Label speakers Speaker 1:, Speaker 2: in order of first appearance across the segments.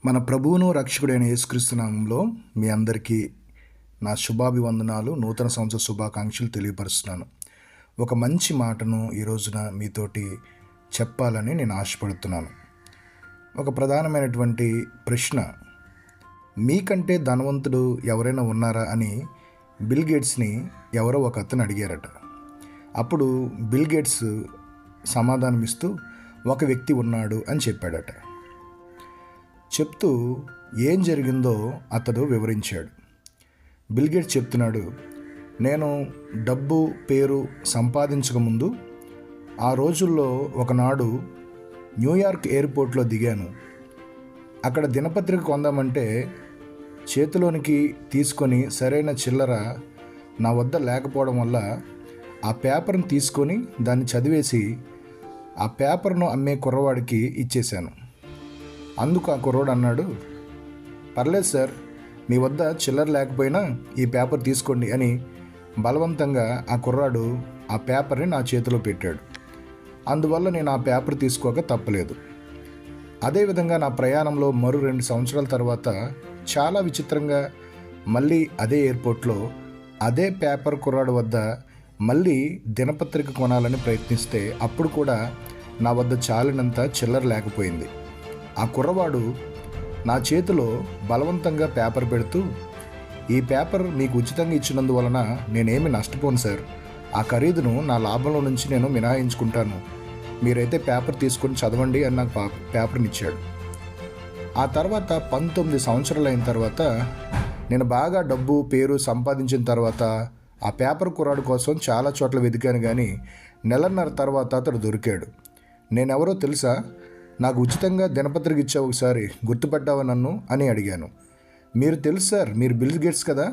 Speaker 1: మన ప్రభువును రక్షకుడైన యేసుక్రీస్తు నామంలో మీ అందరికీ నా శుభాభివందనాలు, నూతన సంవత్సర శుభాకాంక్షలు తెలియపరుస్తున్నాను. ఒక మంచి మాటను ఈ రోజున మీతోటి చెప్పాలని నేను ఆశపడుతున్నాను. ఒక ప్రధానమైనటువంటి ప్రశ్న, మీకంటే ధనవంతుడు ఎవరైనా ఉన్నారా అని బిల్ గేట్స్ని ఎవరో ఒక అతను అడిగారట. అప్పుడు బిల్ గేట్స్ సమాధానమిస్తూ ఒక వ్యక్తి ఉన్నాడు అని చెప్పాడట. చెప్తూ ఏం జరిగిందో అతడు వివరించాడు. బిల్ గేట్స్ చెప్తున్నాడు, నేను డబ్బు పేరు సంపాదించకముందు ఆ రోజుల్లో ఒకనాడు న్యూయార్క్ ఎయిర్పోర్ట్లో దిగాను. అక్కడ దినపత్రిక కొందామంటే చేతిలోనికి తీసుకొని సరైన చిల్లర నా వద్ద లేకపోవడం వల్ల ఆ పేపర్ని తీసుకొని దాన్ని చదివేసి ఆ పేపర్ను అమ్మే కుర్రవాడికి ఇచ్చేశాను. అందుకు ఆ కుర్రోడు అన్నాడు, పర్లేదు సార్, మీ వద్ద చిల్లర లేకపోయినా ఈ పేపర్ తీసుకోండి అని బలవంతంగా ఆ కుర్రాడు ఆ పేపర్ని నా చేతిలో పెట్టాడు. అందువల్ల నేను ఆ పేపర్ తీసుకోక తప్పలేదు. అదేవిధంగా నా ప్రయాణంలో మరో 2 సంవత్సరాల తర్వాత చాలా విచిత్రంగా మళ్ళీ అదే ఎయిర్పోర్ట్లో అదే పేపర్ కుర్రాడు వద్ద మళ్ళీ దినపత్రిక కొనాలని ప్రయత్నిస్తే అప్పుడు కూడా నా వద్ద చాలినంత చిల్లర లేకపోయింది. ఆ కుర్రవాడు నా చేతిలో బలవంతంగా పేపర్ పెడుతూ, ఈ పేపర్ మీకు ఉచితంగా ఇచ్చినందువలన నేనేమి నష్టపోను సార్, ఆ ఖరీదును నా లాభంలో నుంచి నేను మినహాయించుకుంటాను, మీరైతే పేపర్ తీసుకొని చదవండి అని నాకు పేపర్ని ఇచ్చాడు. ఆ తర్వాత 19 సంవత్సరాలు అయిన తర్వాత నేను బాగా డబ్బు పేరు సంపాదించిన తర్వాత ఆ పేపర్ కుర్రాడు కోసం చాలా చోట్ల వెతికాను, కానీ నెలన్నర తర్వాత అతడు దొరికాడు. నేనెవరో తెలుసా? నాకు ఉచితంగా దినపత్రిక ఇచ్చావు, ఒకసారి గుర్తుపట్టావా నన్ను అని అడిగాను. మీరు తెలుసు సార్, మీరు బిల్ గేట్స్ కదా,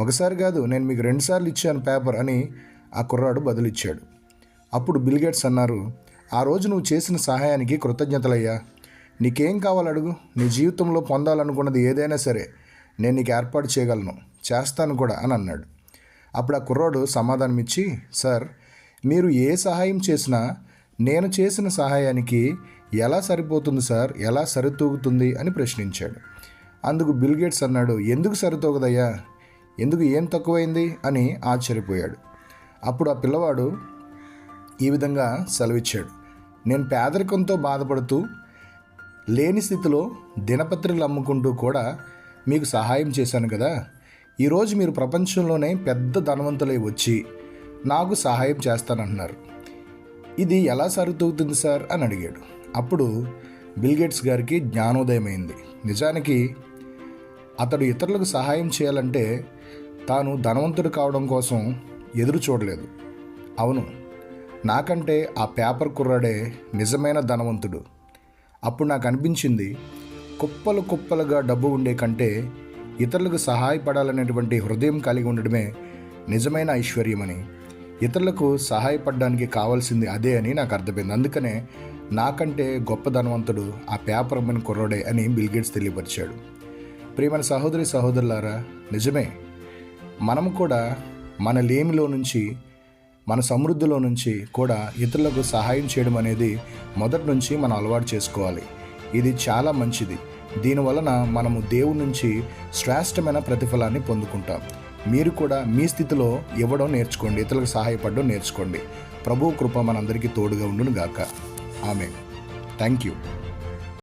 Speaker 1: ఒకసారి కాదు నేను మీకు 2 సార్లు ఇచ్చాను పేపర్ అని ఆ కుర్రాడు బదులిచ్చాడు. అప్పుడు బిల్ గేట్స్ అన్నారు, ఆ రోజు నువ్వు చేసిన సహాయానికి కృతజ్ఞతలయ్యా, నీకేం కావాలి అడుగు, నీ జీవితంలో పొందాలనుకున్నది ఏదైనా సరే నేను నీకు ఏర్పాటు చేయగలను, చేస్తాను కూడా అని అన్నాడు. అప్పుడు ఆ కుర్రాడు సమాధానం ఇచ్చి, సార్, మీరు ఏ సహాయం చేసినా నేను చేసిన సహాయానికి ఎలా సరిపోతుంది సార్, ఎలా సరితూగుతుంది అని ప్రశ్నించాడు. అందుకు బిల్ గేట్స్ అన్నాడు, ఎందుకు సరితూగదయ్యా, ఎందుకు ఏం తక్కువైంది అని ఆశ్చర్యపోయాడు. అప్పుడు ఆ పిల్లవాడు ఈ విధంగా సెలవిచ్చాడు, నేను పేదరికంతో బాధపడుతూ లేని స్థితిలో దినపత్రికలు అమ్ముకుంటూ కూడా మీకు సహాయం చేశాను కదా, ఈరోజు మీరు ప్రపంచంలోనే పెద్ద ధనవంతులై వచ్చి నాకు సహాయం చేస్తానంటున్నారు, ఇది ఎలా సరితూగుతుంది సార్ అని అడిగాడు. అప్పుడు బిల్ గేట్స్ గారికి జ్ఞానోదయమైంది. నిజానికి అతడు ఇతరులకు సహాయం చేయాలంటే తాను ధనవంతుడు కావడం కోసం ఎదురు చూడలేదు. అవును, నాకంటే ఆ పేపర్ కుర్రాడే నిజమైన ధనవంతుడు. అప్పుడు నాకు అనిపించింది, కుప్పలు కుప్పలుగా డబ్బు ఉండే కంటే ఇతరులకు సహాయపడాలనేటువంటి హృదయం కలిగి ఉండడమే నిజమైన ఐశ్వర్యమని, ఇతరులకు సహాయపడడానికి కావాల్సింది అదే అని నాకు అర్థమైంది. అందుకనే నాకంటే గొప్ప ధనవంతుడు ఆ పేపర్ అమ్మిన కుర్రోడే అని బిల్ గేట్స్ తెలియపరిచాడు. ప్రియమైన సహోదరి సహోదరులారా, నిజమే, మనం కూడా మన లేమిలో నుంచి, మన సమృద్ధిలో నుంచి కూడా ఇతరులకు సహాయం చేయడం అనేది మొదటి నుంచి మనం అలవాటు చేసుకోవాలి. ఇది చాలా మంచిది. దీనివలన మనము దేవుడి నుంచి శ్రేష్టమైన ప్రతిఫలాన్ని పొందుకుంటాం. మీరు కూడా మీ స్థితిలో ఇవ్వడం నేర్చుకోండి, ఇతరులకు సహాయపడడం నేర్చుకోండి. ప్రభువు కృప మనందరికీ తోడుగా ఉండును గాక. ఆమేన్. Thank you.